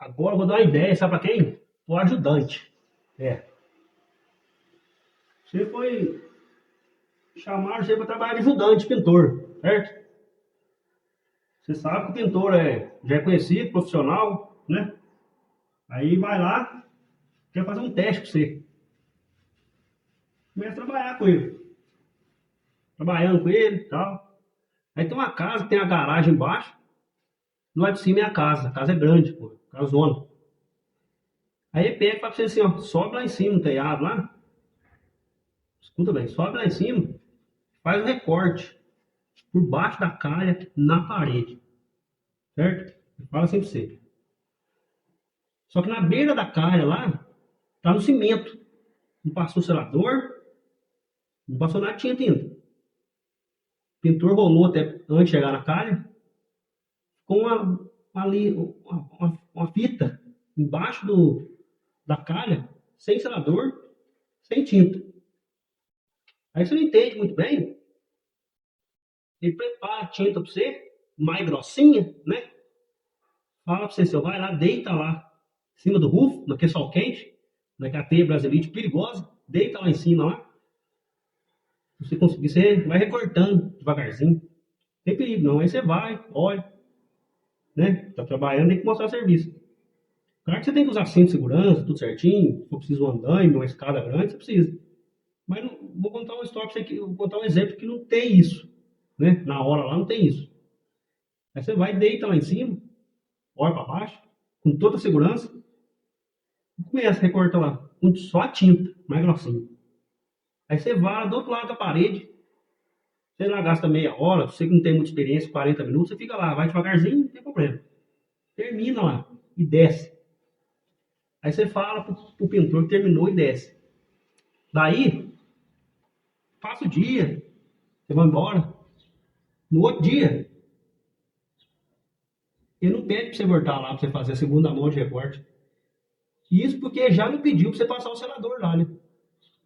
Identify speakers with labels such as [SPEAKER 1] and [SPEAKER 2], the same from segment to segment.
[SPEAKER 1] Agora eu vou dar uma ideia, sabe para quem? O ajudante. É. Você foi chamar você para trabalhar de ajudante, pintor, certo? Você sabe que o pintor já é conhecido, profissional, né? Aí vai lá, quer fazer um teste com você. Começa a trabalhar com ele. Trabalhando com ele e tal. Aí tem uma casa, tem a garagem embaixo. Do lado de cima é a casa. A casa é grande, pô. Casona. Aí ele pega pra você assim, ó. Sobe lá em cima no telhado lá. Escuta bem, sobe lá em cima. Faz um recorte. Por baixo da calha, na parede. Certo? Fala assim pra você. Só que na beira da calha lá, tá no cimento. Não passou selador, não passou nada de tinta ainda. O pintor rolou até antes de chegar na calha, com uma fita embaixo da calha, sem selador, sem tinta. Aí você não entende muito bem, ele prepara a tinta para você, mais grossinha, né? Fala para você, você vai lá, deita lá, em cima do roof, naquele sol quente, naquela teia brasileira perigosa, deita lá em cima lá. Se você conseguir, você vai recortando devagarzinho. Não tem perigo não, aí você vai, olha, né? Tá trabalhando, tem que mostrar serviço. Claro que você tem que usar cinto de segurança, tudo certinho. Se for preciso um andaime, uma escada grande, você precisa. Mas não, vou contar uma história pra você aqui, vou contar um exemplo que não tem isso, né? Na hora lá não tem isso. Aí você vai, deita lá em cima, olha para baixo, com toda a segurança, e começa a recortar lá, com só a tinta, mais grossinho. Aí você vai do outro lado da parede, você lá gasta meia hora, você que não tem muita experiência, 40 minutos, você fica lá, vai devagarzinho, não tem problema. Termina lá e desce. Aí você fala pro pintor que terminou e desce. Daí, passa o dia, você vai embora. No outro dia, ele não pede para você voltar lá para você fazer a segunda mão de recorte. Isso porque já não pediu para você passar o selador lá, né?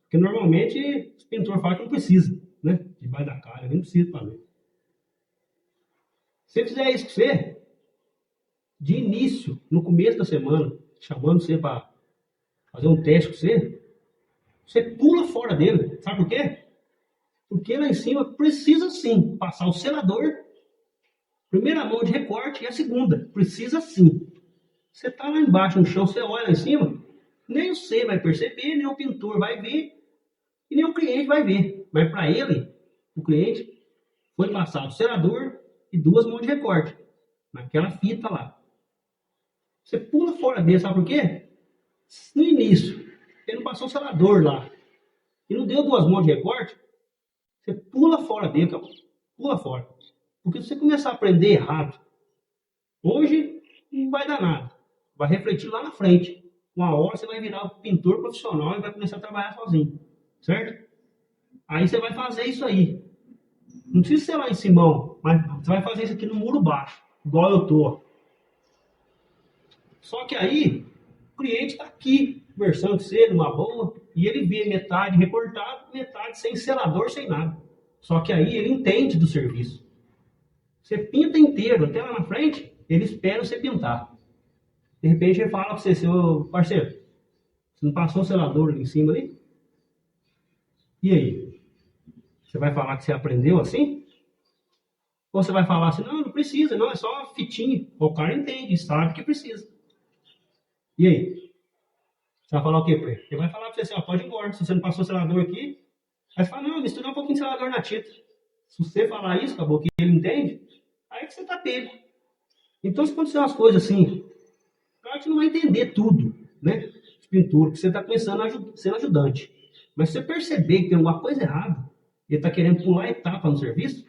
[SPEAKER 1] Porque normalmente os pintores falam que não precisa, né? Debaixo da cara, nem precisa fazer. Se você fizer isso com você, de início, no começo da semana, chamando você para fazer um teste com você, você pula fora dele. Sabe por quê? Porque lá em cima precisa sim passar o selador, primeira mão de recorte e a segunda. Precisa sim. Você está lá embaixo no chão, você olha lá em cima, nem você vai perceber, nem o pintor vai ver, e nem o cliente vai ver. Mas para ele, o cliente, foi passado o selador e duas mãos de recorte, naquela fita lá. Você pula fora dele, sabe por quê? No início, ele não passou o selador lá, e não deu duas mãos de recorte, você pula fora dele, cara. Pula fora. Porque se você começar a aprender errado, hoje não vai dar nada. Vai refletir lá na frente. Uma hora você vai virar um pintor profissional e vai começar a trabalhar sozinho. Certo? Aí você vai fazer isso aí. Não precisa ser lá em Simão, mas você vai fazer isso aqui no muro baixo, igual eu tô. Só que aí, o cliente está aqui, conversando com você numa boa, e ele vê metade recortado, metade sem selador, sem nada. Só que aí ele entende do serviço. Você pinta inteiro, até lá na frente, ele espera você pintar. De repente ele fala para você, seu parceiro, você não passou o selador ali em cima ali? E aí? Você vai falar que você aprendeu assim? Ou você vai falar assim, não, não precisa, não, é só fitinha. O cara entende, sabe que precisa. E aí? Você vai falar o quê para ele? Ele vai falar para você assim, ó, pode ir embora, se você não passou o selador aqui. Aí você fala, não, mistura um pouquinho de selador na tinta. Se você falar isso, acabou que ele entende, aí que você tá pego. Então, se acontecer umas coisas assim, claro que você não vai entender tudo, né? De pintura, porque você está começando sendo ajudante. Mas se você perceber que tem alguma coisa errada, e ele está querendo pular etapa no serviço,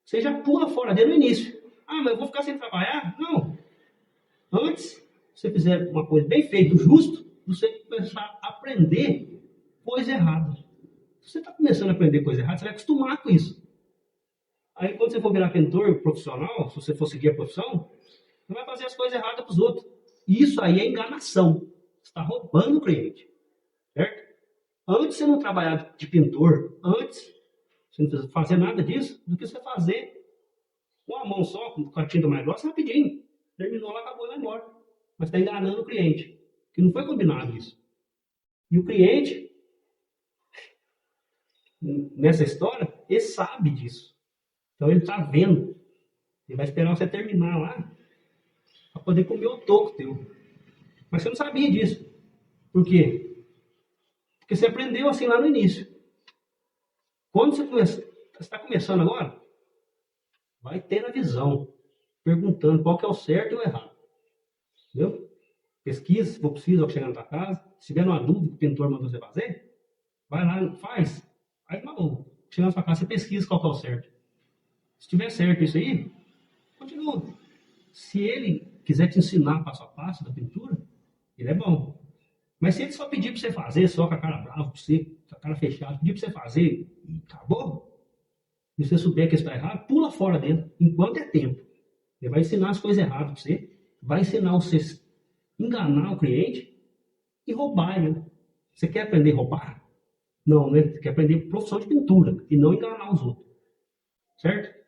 [SPEAKER 1] você já pula fora dele no início. Ah, mas eu vou ficar sem trabalhar? Não. Antes, se você fizer uma coisa bem feita, justo, você começar a aprender coisa errada. Se você está começando a aprender coisa errada, você vai acostumar com isso. Aí quando você for virar pintor profissional, se você for seguir a profissão, você vai fazer as coisas erradas para os outros. E isso aí é enganação. Você está roubando o cliente. Certo? Antes você não trabalhar de pintor, antes você não precisa fazer nada disso, do que você fazer com a mão só, com a tinta mais grossa, rapidinho. Terminou lá, acabou e vai embora. mas está enganando o cliente, que não foi combinado isso. E o cliente, nessa história, ele sabe disso. Então ele está vendo. Ele vai esperar você terminar lá para poder comer o toco teu. Mas você não sabia disso. Por quê? Porque você aprendeu assim lá no início. Quando você está começando agora, vai ter a visão, perguntando qual que é o certo e o errado. Entendeu? Pesquisa, se for possível, chegar na tua casa. Se tiver uma dúvida que o pintor mandou você fazer, vai lá, faz. Faz uma boa. Chega na sua casa, você pesquisa qual que é o certo. Se tiver certo isso aí, continua. Se ele quiser te ensinar passo a passo da pintura, ele é bom. Mas se ele só pedir para você fazer, só com a cara brava, pra você, com a cara fechada, pedir para você fazer e acabou, e você souber que está errado, pula fora dentro, enquanto é tempo. Ele vai ensinar as coisas erradas para você, vai ensinar você a enganar o cliente e roubar ele. Você quer aprender a roubar? Não, né? Você quer aprender profissão de pintura e não enganar os outros. Certo?